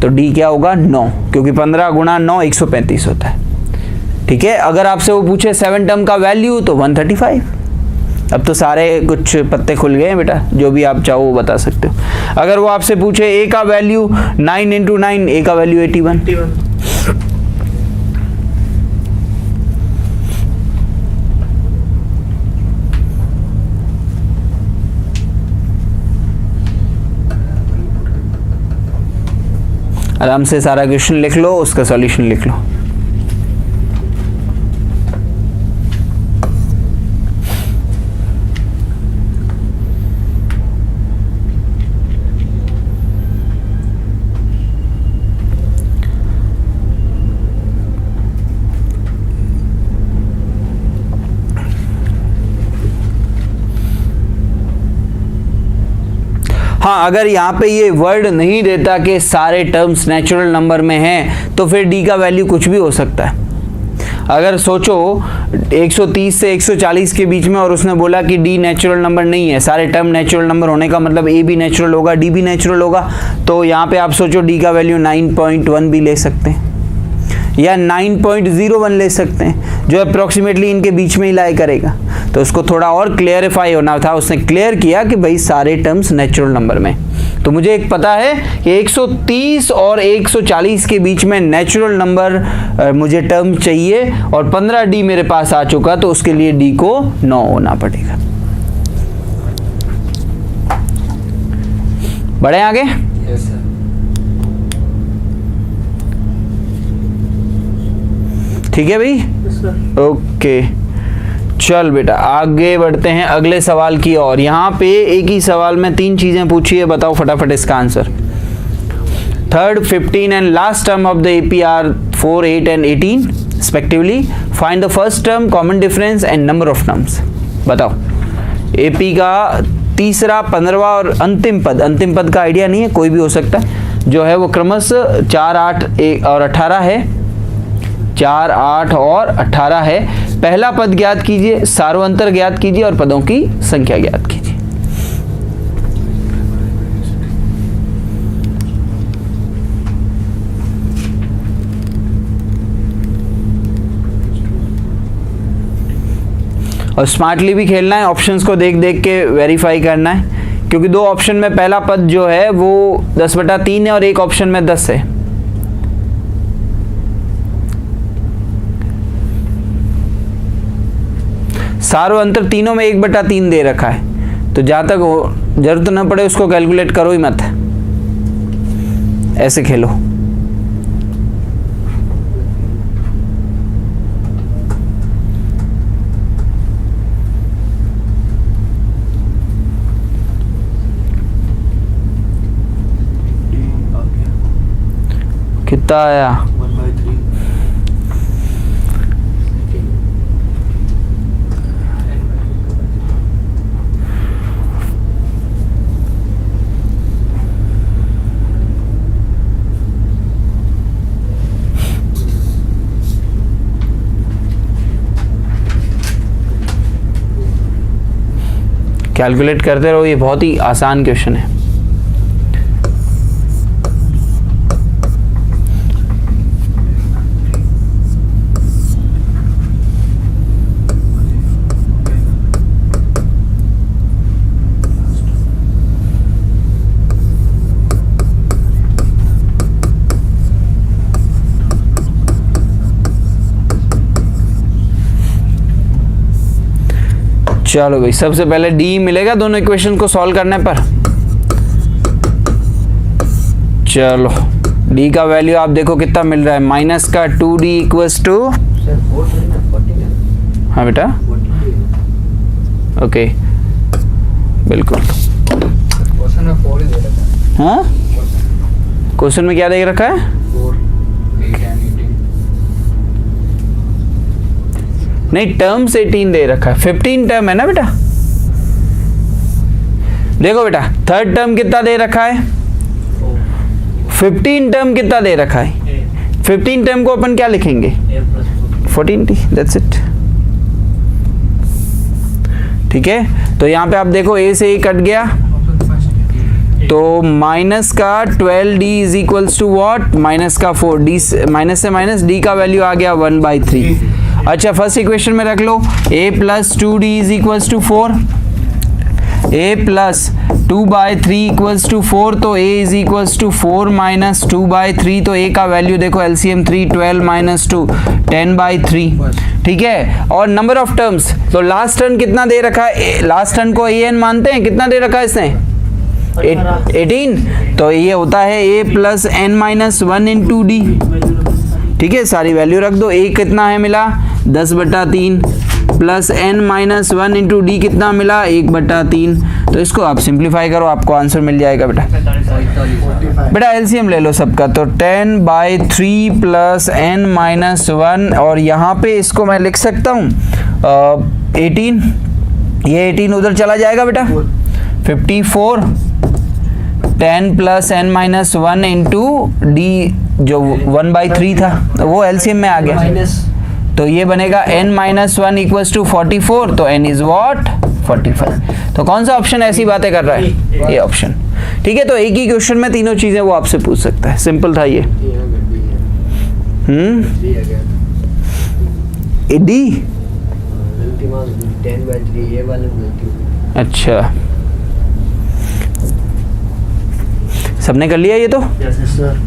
Speaker 1: तो डी क्या होगा 9, क्योंकि 15 गुणा 9 135 होता है। ठीक है, अगर आपसे वो पूछे 7 टर्म का वैल्यू तो 135। अब तो सारे कुछ पत्ते खुल गए हैं बेटा, जो भी आप चाहो वो बता सकते हो। अगर वो आपसे पूछे ए का वैल्यू 9 × 9, ए का वैल्यू 81। आराम से सारा क्वेश्चन लिख लो, उसका सॉल्यूशन लिख लो। हाँ, अगर यहाँ पे ये वर्ड नहीं देता कि सारे टर्म्स नेचुरल नंबर में हैं, तो फिर डी का वैल्यू कुछ भी हो सकता है। अगर सोचो 130 से 140 के बीच में और उसने बोला कि डी नेचुरल नंबर नहीं है, सारे टर्म नेचुरल नंबर होने का मतलब ए भी नेचुरल होगा, डी भी नेचुरल होगा, तो यहाँ पे आप सोचो डी का वैल्यू 9.1 भी ले सकते हैं या 9.01 ले सकते हैं, जो अप्रोक्सीमेटली इनके बीच में ही लाई करेगा। तो उसको थोड़ा और क्लियरिफाई होना था, उसने क्लियर किया कि भाई सारे टर्म्स नेचुरल नंबर में। तो मुझे एक पता है कि 130 और 140 के बीच में नेचुरल नंबर मुझे टर्म चाहिए और 15D मेरे पास आ चुका, तो उसके लिए D को 9 होना पड़ेगा। बढ़े आगे।
Speaker 4: Yes sir.
Speaker 1: ठीक है भाई, ओके। चल बेटा आगे बढ़ते हैं अगले सवाल की ओर। यहाँ पे एक ही सवाल में 3 चीजें पूछी है, बताओ फटाफट इसका answer. 3rd, 15 and last term of the AP are 4, 8 and 18 respectively. Find the first term, common difference and number of terms. बताओ एपी का तीसरा, 15वां और अंतिम पद का आइडिया नहीं है, कोई भी हो सकता है, जो है वो क्रमशः 4, 8 और 18 है। 4, 8 और 18 है। पहला पद ज्ञात कीजिए, सार्वंतर ज्ञात कीजिए और पदों की संख्या ज्ञात कीजिए। और स्मार्टली भी खेलना है, ऑप्शंस को देख देख के वेरीफाई करना है, क्योंकि 2 ऑप्शन में पहला पद जो है वो 10/3 है और एक ऑप्शन में 10 है। सार्वंतर तीनों में 1/3 दे रखा है, तो जहां तक जरूरत न पड़े उसको कैलकुलेट करो ही मत, ऐसे खेलो। कितना आया?
Speaker 5: 1/3।
Speaker 1: कैलकुलेट करते रहो, ये बहुत ही आसान क्वेश्चन है। चलो भाई, सबसे पहले डी मिलेगा दोनों इक्वेशन को सॉल्व करने पर। चलो डी का वैल्यू आप देखो कितना मिल रहा है, माइनस का 2d इक्वल्स टू,
Speaker 4: सर 4 थोड़ी ना 14 है।
Speaker 1: हाँ बेटा
Speaker 4: 14
Speaker 1: ओके बिल्कुल।
Speaker 4: क्वेश्चन में 4 ही दे रखा है।
Speaker 1: हाँ क्वेश्चन में क्या दे रखा है?
Speaker 4: 4
Speaker 3: 8 and 18
Speaker 1: नहीं टर्म्स 18 दे रखा है, 15 टर्म है ना बेटा। देखो बेटा थर्ड टर्म कितना दे रखा है, 15 टर्म कितना दे रखा है, 15 टर्म को अपन क्या लिखेंगे,
Speaker 2: a plus
Speaker 1: 14t, that's it. ठीक है तो यहाँ पे आप देखो a से a कट गया तो माइनस का 12d is equals to what, minus का 4d, माइनस से माइनस d का वैल्यू आ गया 1/3। अच्छा फर्स्ट इक्वेशन में रख लो a plus 2d is equals to 4, a plus 2/3 equals to 4, तो a is equals to 4 minus 2/3, तो a का वैल्यू देखो एलसीएम 3, 12 माइनस 2 10/3। ठीक है और नंबर ऑफ टर्म्स, तो लास्ट टर्म कितना दे रखा है, लास्ट टर्म को an मानते हैं, कितना दे रखा है इसने 18, तो ये होता है a plus n minus 1 into D. ठीक है सारी वैल्यू रख दो, a कितना है मिला 10/3 plus n minus 1 into D कितना मिला 1/3, तो इसको आप सिंप्लीफाई करो आपको आंसर मिल जाएगा बेटा।
Speaker 4: 45
Speaker 1: बेटा एलसीएम ले लो सबका, तो 10/3 प्लस n माइनस 1 और यहाँ पे इसको मैं लिख सकता हूँ 18, ये 18 उधर चला जाएगा बेटा 54, 10 plus n minus 1 into D जो 1/3 था वो एलसीएम में आ गया,
Speaker 4: माइनस
Speaker 1: तो ये बनेगा n माइनस 1 इक्वल्स टू 44, तो n इज वॉट 45। तो कौन सा ऑप्शन ऐसी बातें कर रहा है, ये ऑप्शन। ठीक है तो एक ही क्वेश्चन में तीनों चीजें वो आपसे पूछ सकता है, सिंपल था ये। डी
Speaker 4: गलती मान 10/3 ये वाले गलती।
Speaker 1: अच्छा सबने कर लिया ये तो,
Speaker 5: सर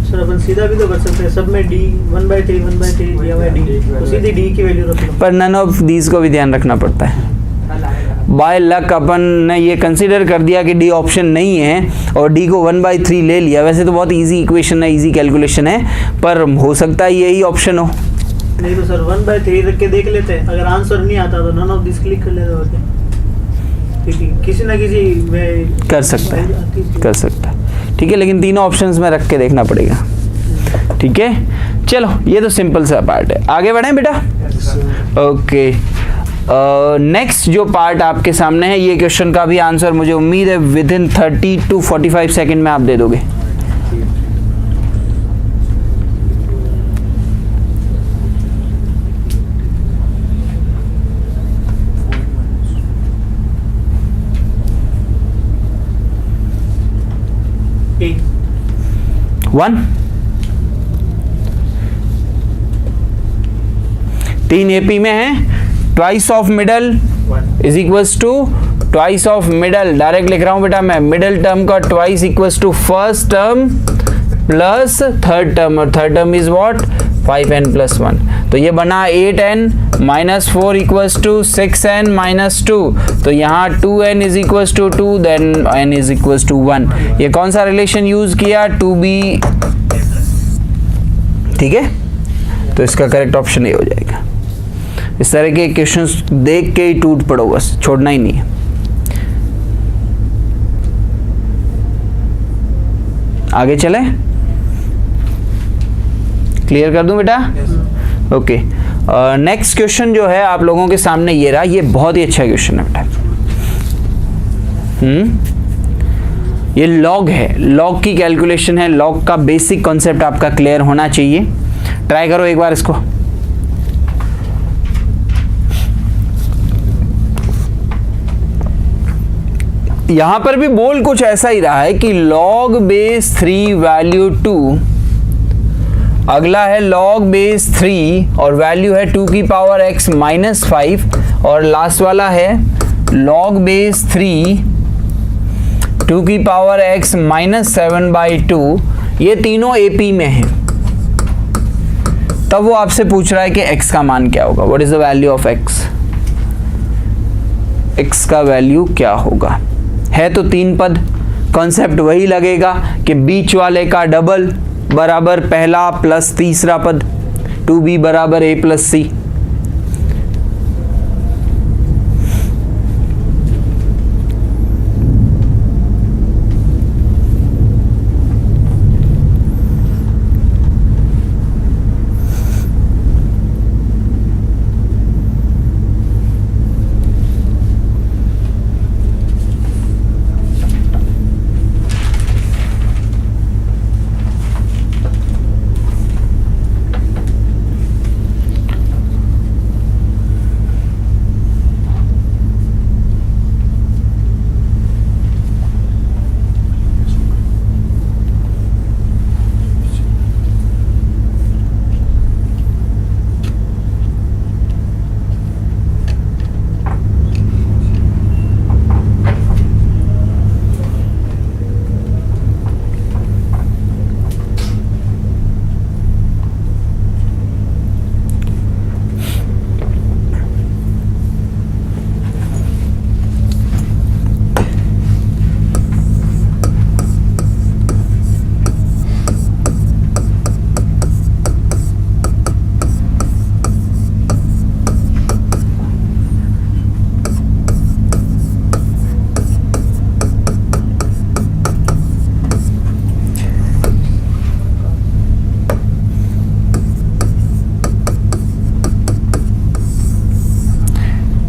Speaker 2: सर अपन सीधा भी तो कर सकते हैं, सब में d 1/3 दिया हुआ है d, तो सीधी d की वैल्यू रख लो।
Speaker 1: पर नन ऑफ दीज को भी ध्यान रखना पड़ता है। बाय लक अपन ने ये कंसीडर कर दिया कि डी ऑप्शन नहीं है और डी को 1/3 ले लिया, वैसे तो बहुत इजी इक्वेशन है, इजी कैलकुलेशन है, पर हो सकता है यही ऑप्शन हो।
Speaker 2: नहीं तो सर 1/3 रख के देख लेते हैं, अगर आंसर नहीं आता तो नन ऑफ दिस क्लिक कर लेते होते, क्योंकि किसी ना किसी में
Speaker 1: कर सकता है, कर सकता है। ठीक है लेकिन तीनों ऑप्शंस में रख के देखना पड़ेगा। ठीक है चलो ये तो सिंपल सा पार्ट है, आगे बढ़ें बेटा। ओके नेक्स्ट जो पार्ट आपके सामने है, ये क्वेश्चन का भी आंसर मुझे उम्मीद है विद इन 30 to 45 सेकेंड में आप दे दोगे। वन 3 एपी में है, twice of middle is equals to twice of middle, direct लिख रहा हूं बेटा मैं, मिडल टर्म का twice equals to first term plus third term, और third term is what 5n plus 1, तो ये बना 8n minus 4 equals to 6n minus 2, तो यहाँ 2n is equals to 2, then n is equals to 1। ये कौन सा रिलेशन यूज किया 2b, ठीक है तो इसका करेक्ट ऑप्शन ये हो जाएगा। इस तरह के क्वेश्चंस देख के ही टूट पड़ो, बस छोड़ना ही नहीं है। आगे चले, क्लियर कर दूं बेटा। ओके नेक्स्ट क्वेश्चन जो है आप लोगों के सामने ये रहा, ये बहुत ही अच्छा क्वेश्चन है बेटा। ये लॉग है, लॉग की कैलकुलेशन है, लॉग का बेसिक कॉन्सेप्ट आपका क्लियर होना चाहिए। ट्राई करो एक बार इसको। यहां पर भी बोल कुछ ऐसा ही रहा है कि log बेस 3 वैल्यू 2, अगला है log बेस 3 और वैल्यू है 2 की पावर x माइनस 5, और लास्ट वाला है log बेस 3 2 की पावर x माइनस 7/2। ये तीनों एपी में है, तब वो आपसे पूछ रहा है कि x का मान क्या होगा, what is the value of x, x का वैल्यू क्या होगा। है तो 3 पद, कॉन्सेप्ट वही लगेगा कि बीच वाले का डबल बराबर पहला प्लस तीसरा पद, 2b बराबर a प्लस c।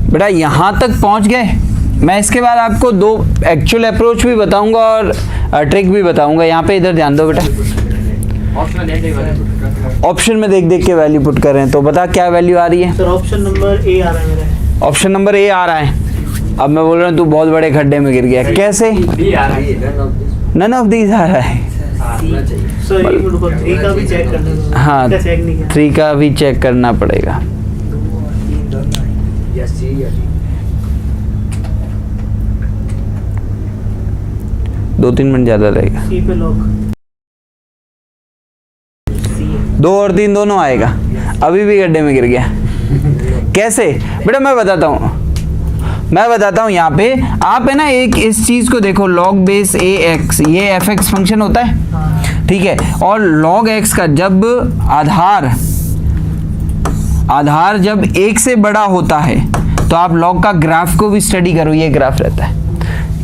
Speaker 1: बेटा यहाँ तक पहुँच गए। मैं इसके बाद आपको दो एक्चुअल अप्रोच भी बताऊंगा और ट्रिक भी बताऊंगा। यहाँ पे इधर ध्यान दो बेटा, ऑप्शन में देख देख के वैल्यू पुट कर रहे हैं, तो बता क्या वैल्यू आ रही है।
Speaker 2: सर ऑप्शन नंबर ए आ रहा है मेरा।
Speaker 1: ऑप्शन नंबर ए आ रहा है। अब मैं बोल रहा हूँ तू बहुत बड़े खड्डे में गिर गया। कैसे? नन ऑफ दीज आ रहा है।
Speaker 2: सर एक मिनट रुको, 3 का भी चेक करना है।
Speaker 1: हाँ,
Speaker 2: क्या चेक नहीं किया?
Speaker 1: 3 का भी चेक करना पड़ेगा। दो 3 मिनट ज्यादा रहेगा।
Speaker 2: सी पे लॉक।
Speaker 1: 2 और 3 दोनों आएगा। अभी भी गड्ढे में गिर गया। कैसे बेटा? मैं बताता हूँ यहाँ पे आप है ना, एक इस चीज को देखो, log बेस ए एक्स, ये fx फंक्शन होता है, ठीक है। और log x का जब आधार जब 1 से बड़ा होता है तो आप log का ग्राफ को भी स्टडी करो। ये ग्राफ रहता है।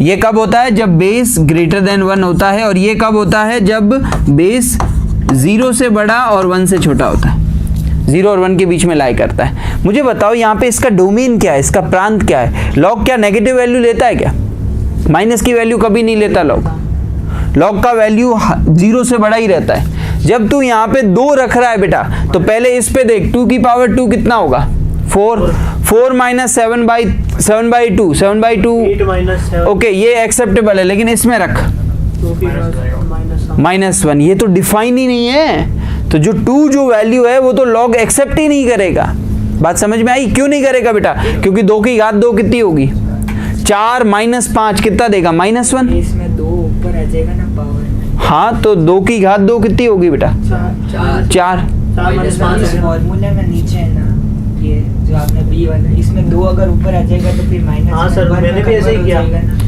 Speaker 1: ये कब होता है? जब बेस ग्रेटर देन 1 होता है। और ये कब होता है? जब बेस 0 से बड़ा और 1 से छोटा होता है। 0 और 1 के बीच में लाई करता है। मुझे बताओ यहाँ पे इसका डोमेन क्या है, इसका प्रांत क्या है? लॉग क्या नेगेटिव वैल्यू लेता है क्या? माइनस की वैल्यू कभी नहीं लेता लॉग। लॉग का वैल्यू 0 से बड़ा ही रहता है। जब तू यहाँ पे 2 रख रहा है बेटा, तो पहले इस पे देख, 2 की पावर 2 कितना होगा? 4 माइनस 7 बाई 2
Speaker 2: 8
Speaker 1: ओके, ये एक्सेप्टेबल है। लेकिन इसमें रख -1, ये तो डिफाइन ही नहीं है। तो जो 2 जो वैल्यू है वो तो लॉग एक्सेप्ट ही नहीं करेगा। बात समझ में आई? क्यों नहीं करेगा बेटा? क्योंकि 2 की घात 2 कितनी होगी? 4 माइनस 5 कितना देगा? -1।
Speaker 4: इसमें 2 ऊपर आ जाएगा ना पावर।
Speaker 1: हाँ, तो 2 की घात 2 कितनी होगी बेटा? 4।
Speaker 4: फॉर्मूले में नीचे है ना, ये जो आपने बी वाला, इसमें 2 अगर ऊपर आ जाएगा तो फिर माइनस।
Speaker 2: हाँ सर, मैंने भी ऐसे ही किया।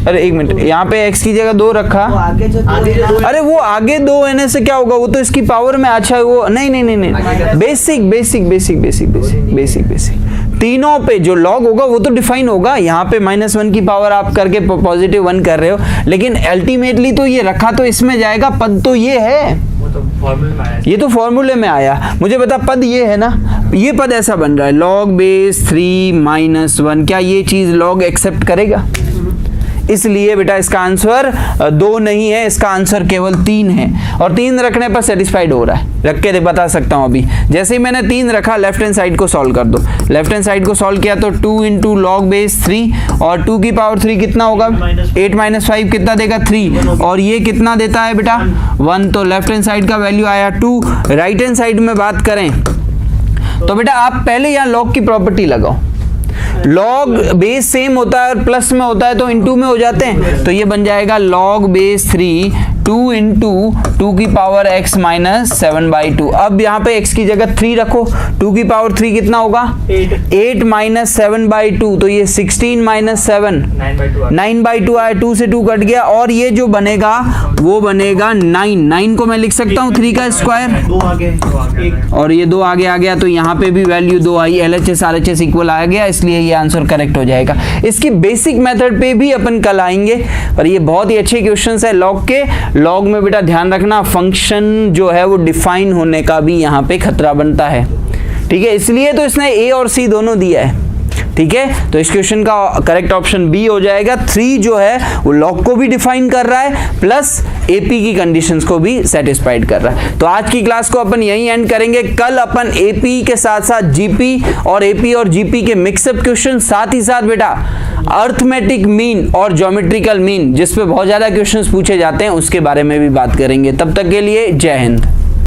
Speaker 1: अरे एक मिनट, यहाँ पे x की जगह 2 रखा।
Speaker 4: वो आगे जो
Speaker 1: अरे वो आगे 2 आने से क्या होगा? वो तो इसकी पावर में अच्छा है वो। नहीं, बेसिक तीनों पे जो लॉग होगा वो तो डिफाइन होगा। यहाँ पे -1 की पावर आप करके पॉजिटिव 1 कर रहे हो, लेकिन अल्टीमेटली तो ये रखा तो इसमें जाएगा। पद तो ये है,
Speaker 3: वो तो फॉर्मूले में आया।
Speaker 1: ये तो फॉर्मूले में आया। मुझे बता, पद ये है ना, ये पद ऐसा बन रहा है log बेस 3 -1। क्या ये चीज log एक्सेप्ट करेगा? इसलिए बेटा इसका आंसर 2 नहीं है, इसका आंसर केवल 3 है। और 3 रखने पर सेटिस्फाइड हो रहा है। रख के बता सकता हूँ अभी। जैसे ही मैंने 3 रखा, लेफ्ट हैंड साइड को सॉल्व कर दो। लेफ्ट हैंड साइड को सॉल्व किया तो 2 इंटू log बेस 3, और 2 की पावर 3 कितना होगा? 8 माइनस 5 कितना देगा? 3। और ये कितना देता है बेटा? 1। तो लेफ्ट हैंड साइड का वैल्यू आया 2। राइट हैंड साइड में बात करें तो बेटा आप पहले यहाँ log की प्रॉपर्टी लगाओ। log बेस सेम होता है और प्लस में होता है तो इनटू में हो जाते हैं। तो ये बन जाएगा log बेस 3 2 इंटू 2 की पावर x माइनस 7/2। अब यहाँ पे x की जगह 3 रखो, 2 की पावर 3 कितना होगा 8 माइनस 7/2, तो ये 16 माइनस 7 9/2 आया, 2 से 2 कट गया और ये जो बनेगा वो बनेगा 9 को मैं लिख सकता हूँ 3 का स्क्वायर
Speaker 2: 2 आगे एक
Speaker 1: और ये 2 आगे आ गया, तो यहाँ पे भी वैल्यू 2 आई, LHS RHS इक्वल आ गया, इसलिए ये आंसर करेक्ट हो जाएगा। इसकी बेसिक मेथड पे भी अपन कल आएंगे, पर ये बहुत ही अच्छे क्वेश्चंस है लॉग के। लॉग में बेटा ध्यान रखना फंक्शन जो है वो डिफाइन होने का भी यहाँ पे खतरा बनता है, ठीक है, इसलिए तो इसने A और C दोनों दिया है, ठीक है। तो इस क्वेश्चन का करेक्ट ऑप्शन बी हो जाएगा। 3 जो है वो लॉग को भी डिफाइन कर रहा है प्लस एपी की कंडीशंस को भी सेटिस्फाइड कर रहा है। तो आज की क्लास को अपन यहीं एंड करेंगे। कल अपन एपी के साथ साथ जीपी और एपी और जीपी के मिक्सअप क्वेश्चन, साथ ही साथ बेटा अर्थमेटिक मीन और ज्योमेट्रिकल मीन जिस पे बहुत ज्यादा क्वेश्चंस पूछे जाते हैं उसके बारे में भी बात करेंगे। तब तक के लिए जय हिंद।